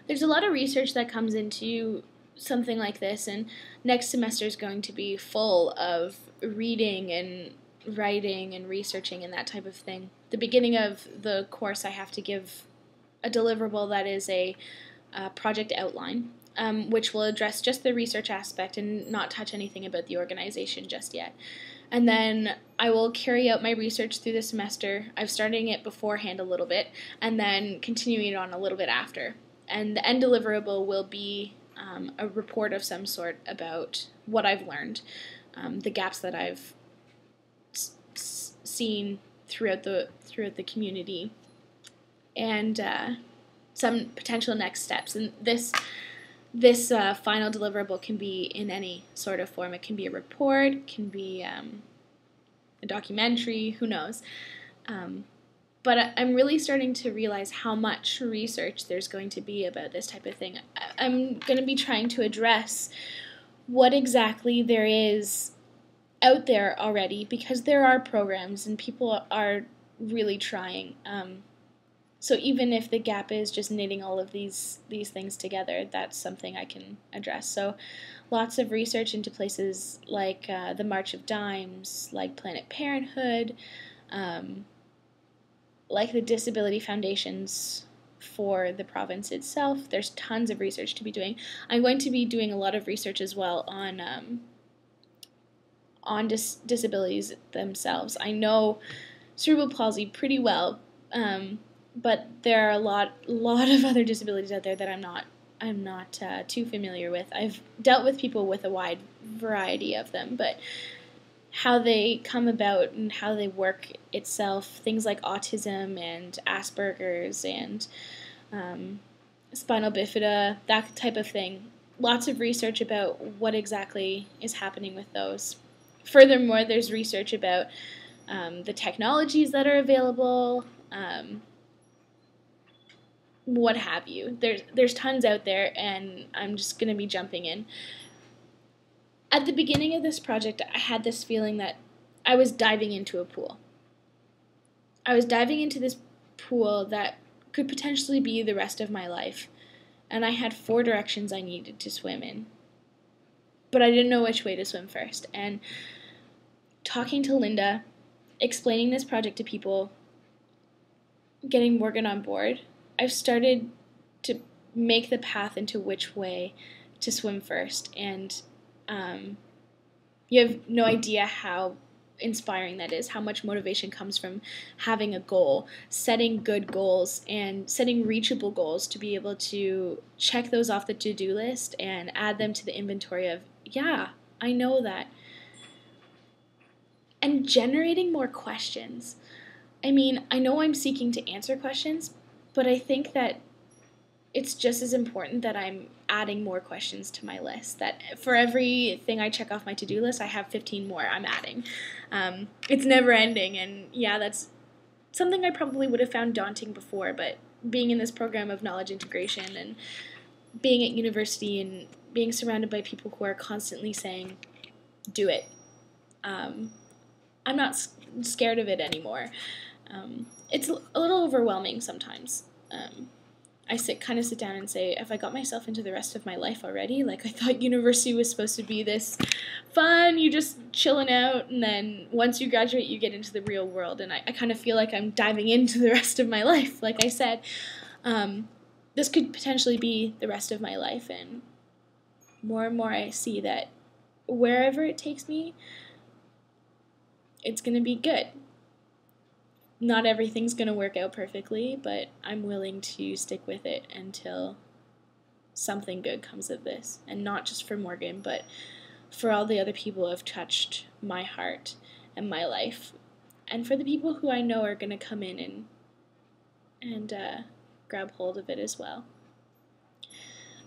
there's a lot of research that comes into something like this, and next semester is going to be full of reading and writing and researching and that type of thing. The beginning of the course, I have to give a deliverable that is a project outline, which will address just the research aspect and not touch anything about the organization just yet. And then I will carry out my research through the semester. I'm starting it beforehand a little bit, and then continuing it on a little bit after. And the end deliverable will be a report of some sort about what I've learned, the gaps that I've seen throughout the community, and some potential next steps. And this final deliverable can be in any sort of form. It can be a report, it can be a documentary, who knows. But I'm really starting to realize how much research there's going to be about this type of thing. I'm going to be trying to address what exactly there is out there already, because there are programs and people are really trying. So even if the gap is just knitting all of these things together, that's something I can address. So lots of research into places like the March of Dimes, like Planned Parenthood, like the disability foundations for the province itself. There's tons of research to be doing. I'm going to be doing a lot of research as well on disabilities themselves. I know cerebral palsy pretty well, but there are a lot of other disabilities out there that I'm not too familiar with. I've dealt with people with a wide variety of them, but how they come about and how they work itself, things like autism and Asperger's and spinal bifida, that type of thing. Lots of research about what exactly is happening with those. Furthermore, there's research about the technologies that are available, what have you. There's tons out there, and I'm just going to be jumping in. At the beginning of this project, I had this feeling that I was diving into a pool. I was diving into this pool that could potentially be the rest of my life, and I had 4 directions I needed to swim in, but I didn't know which way to swim first. And talking to Linda, explaining this project to people, getting Morgan on board, I've started to make the path into which way to swim first, and you have no idea how inspiring that is, how much motivation comes from having a goal, setting good goals, and setting reachable goals to be able to check those off the to-do list and add them to the inventory of, yeah, I know that. And generating more questions. I mean, I know I'm seeking to answer questions, but I think that it's just as important that I'm adding more questions to my list, that for everything I check off my to-do list, I have 15 more I'm adding. It's never ending, and yeah, that's something I probably would have found daunting before, but being in this program of knowledge integration and being at university and being surrounded by people who are constantly saying, do it, I'm not scared of it anymore. It's a little overwhelming sometimes. I kind of sit down and say, have I got myself into the rest of my life already? Like, I thought university was supposed to be this fun, you just chilling out, and then once you graduate, you get into the real world. And I kind of feel like I'm diving into the rest of my life. Like I said, this could potentially be the rest of my life, and more and more I see that wherever it takes me, it's going to be good. Not everything's going to work out perfectly, but I'm willing to stick with it until something good comes of this. And not just for Morgan, but for all the other people who have touched my heart and my life. And for the people who I know are going to come in and grab hold of it as well.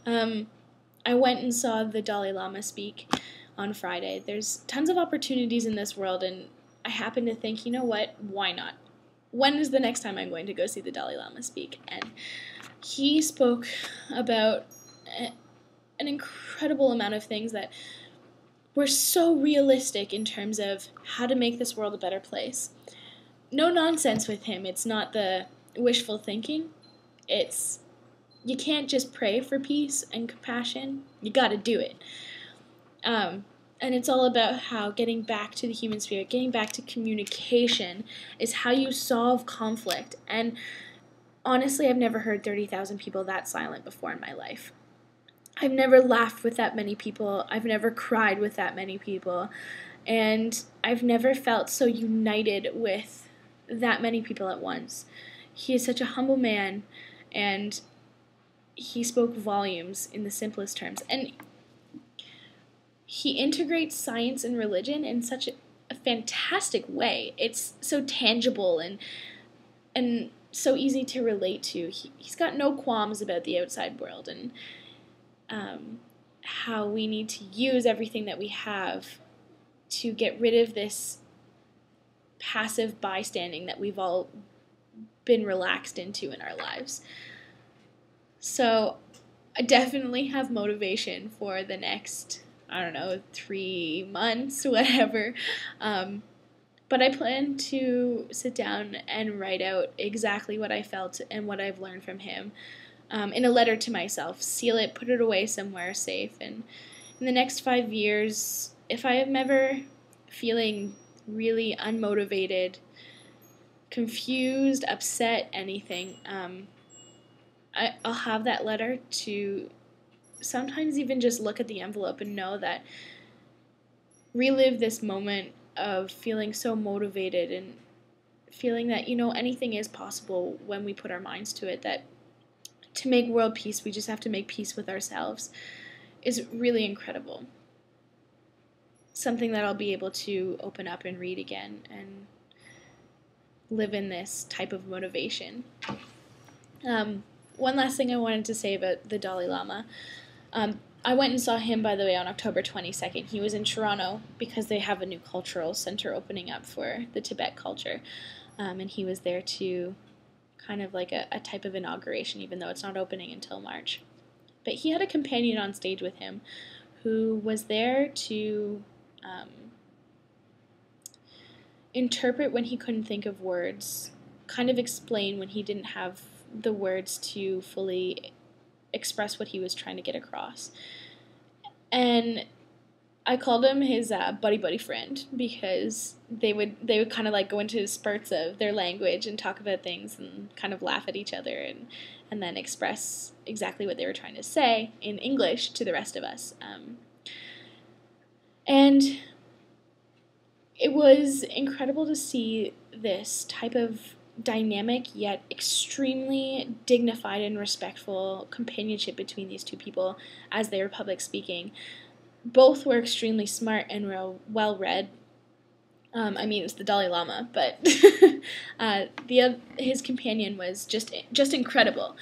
I went and saw the Dalai Lama speak on Friday. There's tons of opportunities in this world, and I happen to think, you know what, why not? When is the next time I'm going to go see the Dalai Lama speak? And he spoke about an incredible amount of things that were so realistic in terms of how to make this world a better place. No nonsense with him. It's not the wishful thinking. It's you can't just pray for peace and compassion. You got to do it. And it's all about how getting back to the human spirit, getting back to communication is how you solve conflict. And honestly, I've never heard 30,000 people that silent before in my life. I've never laughed with that many people. I've never cried with that many people. And I've never felt so united with that many people at once. He is such a humble man, and he spoke volumes in the simplest terms. And he integrates science and religion in such a fantastic way. It's so tangible and so easy to relate to. He's got no qualms about the outside world and how we need to use everything that we have to get rid of this passive bystanding that we've all been relaxed into in our lives. So I definitely have motivation for the next, 3 months, whatever. But I plan to sit down and write out exactly what I felt and what I've learned from him in a letter to myself, seal it, put it away somewhere safe. And in the next 5 years, if I am ever feeling really unmotivated, confused, upset, anything, I'll have that letter to sometimes even just look at the envelope and know that relive this moment of feeling so motivated and feeling that, anything is possible when we put our minds to it, that to make world peace, we just have to make peace with ourselves, is really incredible. Something that I'll be able to open up and read again and live in this type of motivation. One last thing I wanted to say about the Dalai Lama. I went and saw him, by the way, on October 22nd. He was in Toronto because they have a new cultural center opening up for the Tibet culture. And he was there to kind of like a type of inauguration, even though it's not opening until March. But he had a companion on stage with him who was there to interpret when he couldn't think of words, kind of explain when he didn't have the words to fully express what he was trying to get across. And I called him his buddy friend because they would kind of like go into spurts of their language and talk about things and kind of laugh at each other and then express exactly what they were trying to say in English to the rest of us. And it was incredible to see this type of dynamic yet extremly dignified and respectful companionship between these two people as they were public speaking. Both were extremely smart and well-read. It's the Dalai Lama, but his companion was just incredible.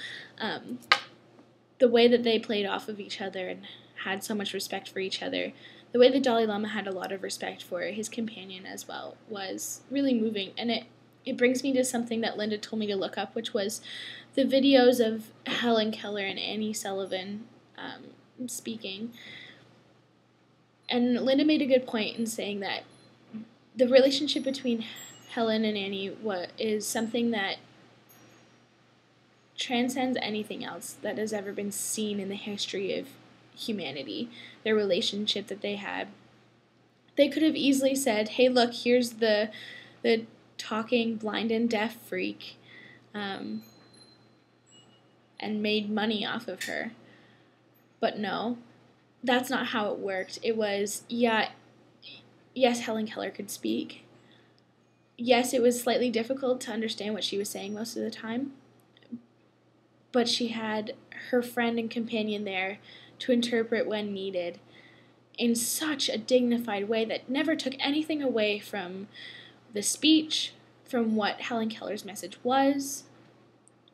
The way that they played off of each other and had so much respect for each other, the way the Dalai Lama had a lot of respect for his companion as well, was really moving. And it brings me to something that Linda told me to look up, which was the videos of Helen Keller and Annie Sullivan speaking. And Linda made a good point in saying that the relationship between Helen and Annie is something that transcends anything else that has ever been seen in the history of humanity. Their relationship that they had. They could have easily said, hey, look, here's the talking blind and deaf freak, and made money off of her. But no, that's not how it worked. It was, yes, Helen Keller could speak. Yes, it was slightly difficult to understand what she was saying most of the time, but she had her friend and companion there to interpret when needed in such a dignified way that never took anything away from the speech, from what Helen Keller's message was,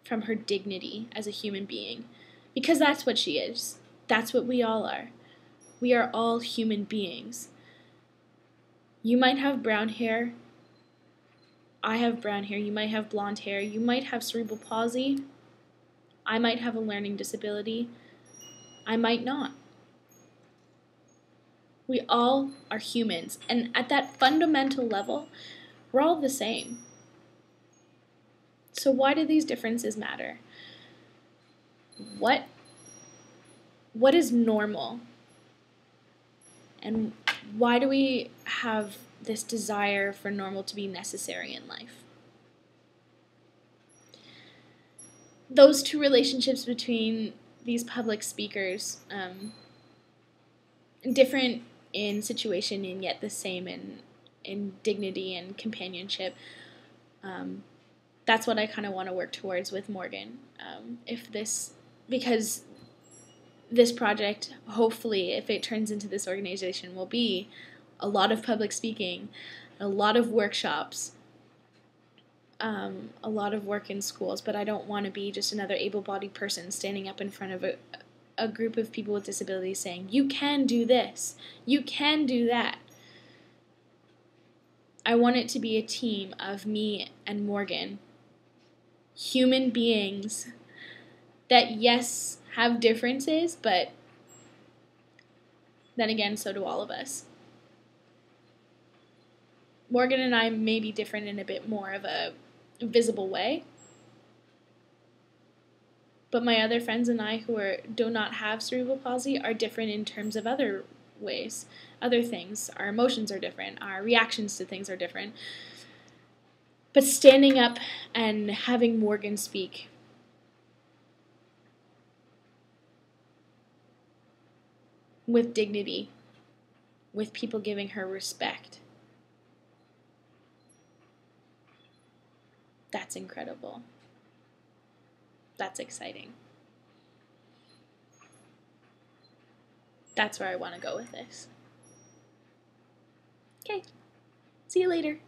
from her dignity as a human being. Because that's what she is. That's what we all are. We are all human beings. You might have brown hair. I have brown hair. You might have blonde hair. You might have cerebral palsy. I might have a learning disability. I might not. We all are humans. And at that fundamental level, we're all the same. So why do these differences matter? what is normal? And why do we have this desire for normal to be necessary in life? Those two relationships between these public speakers, different in situation and yet the same in dignity and companionship, that's what I kind of want to work towards with Morgan. Because this project, hopefully, if it turns into this organization, will be a lot of public speaking, a lot of workshops, a lot of work in schools, but I don't want to be just another able-bodied person standing up in front of a group of people with disabilities saying, you can do this, you can do that. I want it to be a team of me and Morgan, human beings that, yes, have differences, but then again, so do all of us. Morgan and I may be different in a bit more of a visible way, but my other friends and I who do not have cerebral palsy are different in terms of other ways, other things. Our emotions are different, our reactions to things are different. But standing up and having Morgan speak with dignity, with people giving her respect, that's incredible. That's exciting. That's where I want to go with this. Okay, see you later.